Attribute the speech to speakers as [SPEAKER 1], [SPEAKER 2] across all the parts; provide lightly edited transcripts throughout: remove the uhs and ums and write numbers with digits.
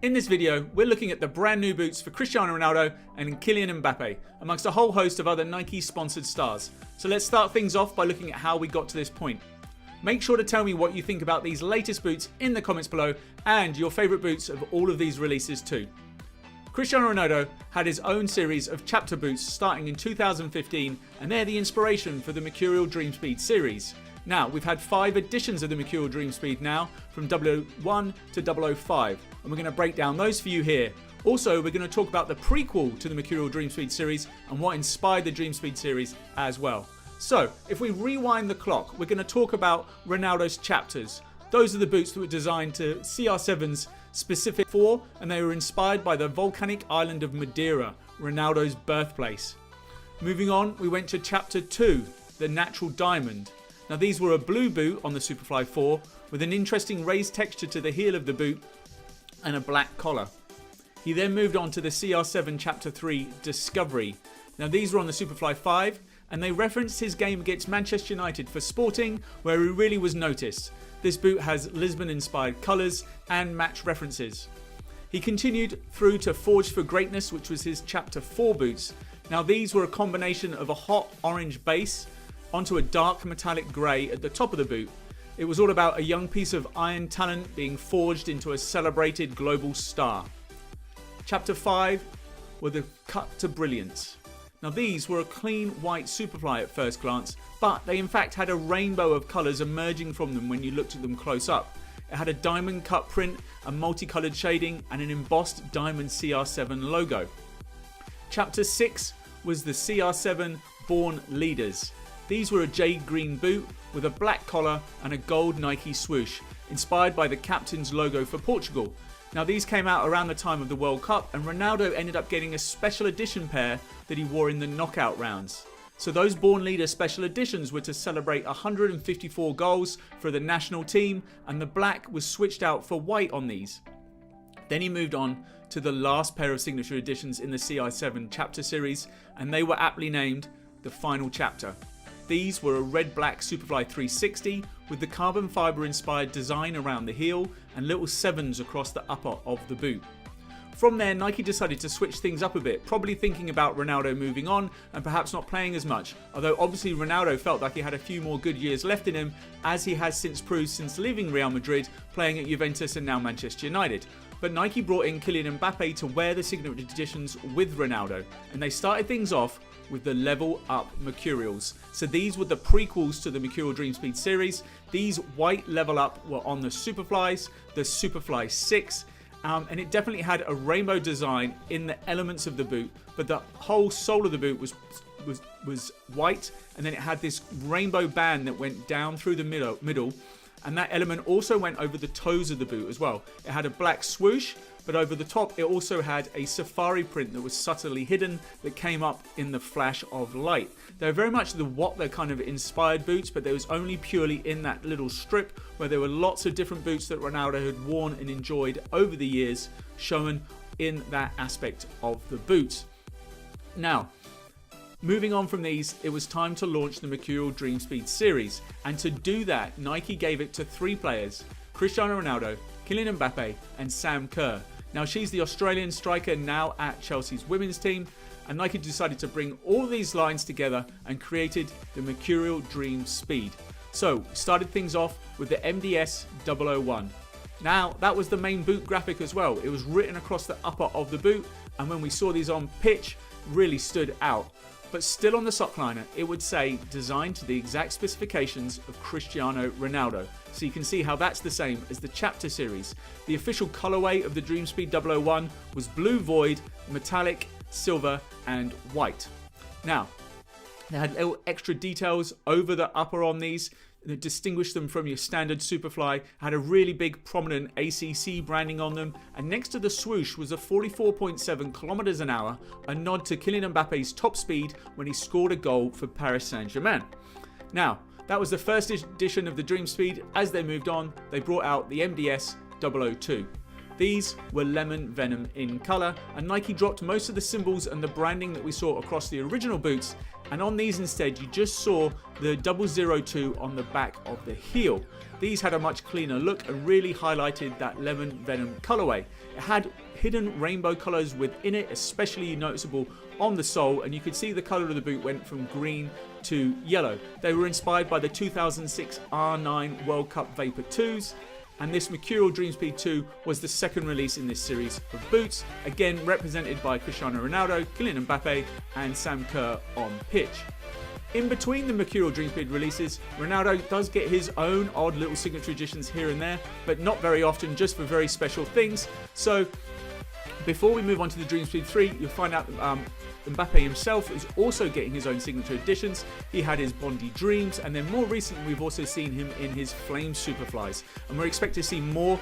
[SPEAKER 1] In this video, we're looking at the brand new boots for Cristiano Ronaldo and Kylian Mbappe, amongst a whole host of other Nike sponsored stars. So let's start things off by looking at how we got to this point. Make sure to tell me what you think about these latest boots in the comments below and your favourite boots of all of these releases too. Cristiano Ronaldo had his own series of chapter boots starting in 2015, and they're the inspiration for the Mercurial Dream Speed series. Now, we've had 5 editions of the Mercurial Dream Speed now, from 001 to 005, and we're going to break down those for you here. Also, we're going to talk about the prequel to the Mercurial Dream Speed series and what inspired the Dream Speed series as well. So, if we rewind the clock, we're going to talk about Ronaldo's chapters. Those are the boots that were designed to CR7's specific for, and they were inspired by the volcanic island of Madeira, Ronaldo's birthplace. Moving on, we went to chapter 2, the natural diamond. Now these were a blue boot on the Superfly 4 with an interesting raised texture to the heel of the boot and a black collar. He then moved on to the CR7 chapter 3 Discovery. Now these were on the Superfly 5 and they referenced his game against Manchester United for Sporting, where he really was noticed. This boot has Lisbon inspired colours and match references. He continued through to Forged for Greatness, which was his chapter 4 boots. Now these were a combination of a hot orange base onto a dark metallic grey at the top of the boot. It was all about a young piece of iron talent being forged into a celebrated global star. Chapter 5 were the Cut to Brilliance. Now these were a clean white Superfly at first glance, but they in fact had a rainbow of colours emerging from them when you looked at them close up. It had a diamond cut print, a multicoloured shading and an embossed diamond CR7 logo. Chapter 6 was the CR7 Born Leaders. These were a jade green boot with a black collar and a gold Nike swoosh, inspired by the captain's logo for Portugal. Now these came out around the time of the World Cup, and Ronaldo ended up getting a special edition pair that he wore in the knockout rounds. So those Born Leader special editions were to celebrate 154 goals for the national team, and the black was switched out for white on these. Then he moved on to the last pair of signature editions in the CR7 chapter series, and they were aptly named the Final Chapter. These were a red-black Superfly 360 with the carbon fibre inspired design around the heel and little 7s across the upper of the boot. From there, Nike decided to switch things up a bit, probably thinking about Ronaldo moving on and perhaps not playing as much, although obviously Ronaldo felt like he had a few more good years left in him, as he has since proved since leaving Real Madrid, playing at Juventus and now Manchester United. But Nike brought in Kylian Mbappe to wear the signature editions with Ronaldo, and they started things off with the Level Up Mercurials. So these were the prequels to the Mercurial Dream Speed series. These white Level Up were on the Superflies, the Superfly 6, and it definitely had a rainbow design in the elements of the boot, but the whole sole of the boot was white, and then it had this rainbow band that went down through the middle, and that element also went over the toes of the boot as well. It had a black swoosh, but over the top it also had a safari print that was subtly hidden that came up in the flash of light. They're very much the Wattler kind of inspired boots, but they was only purely in that little strip where there were lots of different boots that Ronaldo had worn and enjoyed over the years, shown in that aspect of the boots. Now, moving on from these, it was time to launch the Mercurial Dream Speed series, and to do that, Nike gave it to 3 players: Cristiano Ronaldo, Kylian Mbappe and Sam Kerr. Now she's the Australian striker now at Chelsea's women's team, and Nike decided to bring all these lines together and created the Mercurial Dream Speed. So started things off with the MDS 001. Now that was the main boot graphic as well. It was written across the upper of the boot, and when we saw these on pitch, really stood out. But still on the sock liner, it would say designed to the exact specifications of Cristiano Ronaldo. So you can see how that's the same as the chapter series. The official colorway of the Dream Speed 001 was blue void, metallic, silver and white. Now, they had little extra details over the upper on these that distinguished them from your standard Superfly. Had a really big prominent ACC branding on them, and next to the swoosh was a 44.7 kilometers an hour, a nod to Kylian Mbappe's top speed when he scored a goal for Paris Saint-Germain. Now, that was the first edition of the Dream Speed. As they moved on, they brought out the MDS 002. These were lemon venom in colour, and Nike dropped most of the symbols and the branding that we saw across the original boots and on these instead you just saw the 002 on the back of the heel. These had a much cleaner look and really highlighted that lemon venom colorway. It had hidden rainbow colors within it, especially noticeable on the sole, and you could see the color of the boot went from green to yellow. They were inspired by the 2006 R9 World Cup Vapor 2s, and this Mercurial Dream Speed 2 was the second release in this series of boots, again represented by Cristiano Ronaldo, Kylian Mbappe and Sam Kerr on pitch. In between the Mercurial Dream Speed releases, Ronaldo does get his own odd little signature editions here and there, but not very often, just for very special things. So before we move on to the Dream Speed 3, you'll find out Mbappe himself is also getting his own signature editions. He had his Bondi Dreams, and then more recently we've also seen him in his Flame Superflies, and we're expecting to see more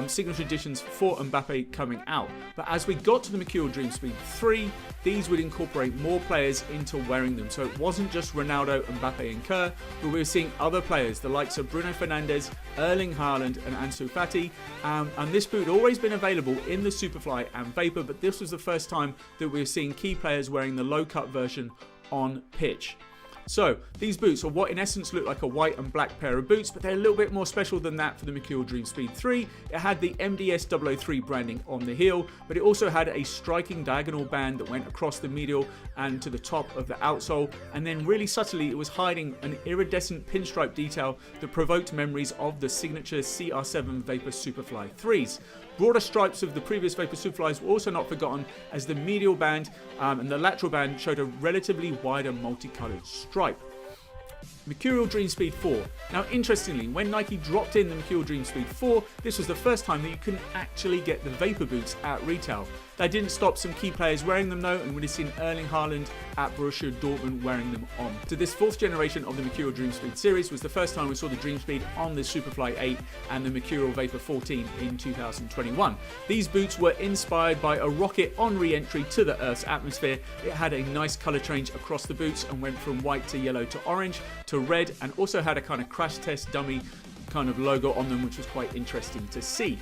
[SPEAKER 1] signature editions for Mbappe coming out. But as we got to the Mercurial Dream Speed 3, these would incorporate more players into wearing them. So it wasn't just Ronaldo, Mbappe and Kerr, but we were seeing other players, the likes of Bruno Fernandes, Erling Haland and Ansu Fati. And this boot had always been available in the Superfly and Vapor, but this was the first time that we were seeing key players wearing the low cut version on pitch. So these boots are what in essence look like a white and black pair of boots, but they're a little bit more special than that for the Mercurial Dream Speed 3. It had the MDS 003 branding on the heel, but it also had a striking diagonal band that went across the medial and to the top of the outsole, and then really subtly it was hiding an iridescent pinstripe detail that provoked memories of the signature CR7 Vapor Superfly 3s. Broader stripes of the previous Vapor Superflies were also not forgotten, as the medial band and the lateral band showed a relatively wider multicolored stripe. Mercurial Dream Speed 4. Now interestingly, when Nike dropped in the Mercurial Dream Speed 4, this was the first time that you couldn't actually get the Vapor boots at retail. That didn't stop some key players wearing them though, and we'd have seen Erling Haaland at Borussia Dortmund wearing them on. So this fourth generation of the Mercurial Dream Speed series was the first time we saw the Dream Speed on the Superfly 8 and the Mercurial Vapor 14 in 2021. These boots were inspired by a rocket on re-entry to the Earth's atmosphere. It had a nice colour change across the boots and went from white to yellow to orange to red, and also had a kind of crash test dummy kind of logo on them, which was quite interesting to see.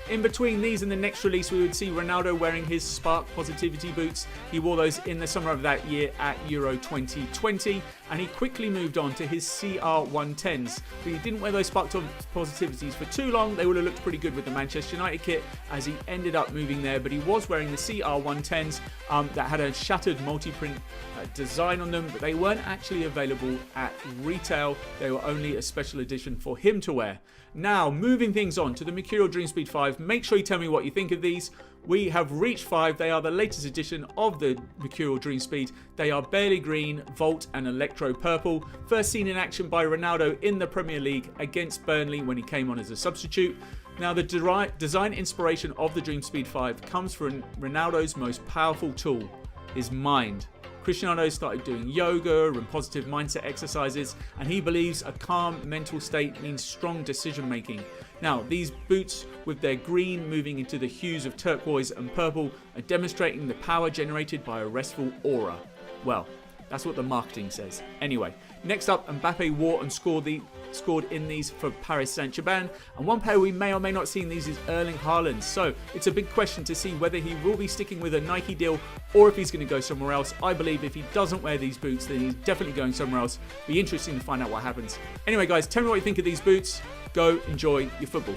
[SPEAKER 1] In between these and the next release, we would see Ronaldo wearing his Spark Positivity boots. He wore those in the summer of that year at Euro 2020, and he quickly moved on to his CR110s. But he didn't wear those Spark Positivities for too long. They would have looked pretty good with the Manchester United kit, as he ended up moving there. But he was wearing the CR110s that had a shattered multi-print design on them, but they weren't actually available at retail. They were only a special edition for him to wear. Now, moving things on to the Mercurial Dream Speed 5, make sure you tell me what you think of these. We have reached 5. They are the latest edition of the Mercurial Dream Speed. They are barely green, Volt and Electro Purple. First seen in action by Ronaldo in the Premier League against Burnley when he came on as a substitute. Now, the design inspiration of the Dream Speed 5 comes from Ronaldo's most powerful tool, his mind. Cristiano started doing yoga and positive mindset exercises, and he believes a calm mental state means strong decision making. Now, these boots with their green moving into the hues of turquoise and purple are demonstrating the power generated by a restful aura. Well, that's what the marketing says. Anyway, next up, Mbappe wore and scored in these for Paris Saint-Germain, and one player we may or may not see in these is Erling Haaland. So it's a big question to see whether he will be sticking with a Nike deal or if he's going to go somewhere else. I believe if he doesn't wear these boots, then he's definitely going somewhere else. Be interesting to find out what happens. Anyway guys, tell me what you think of these boots. Go enjoy your football.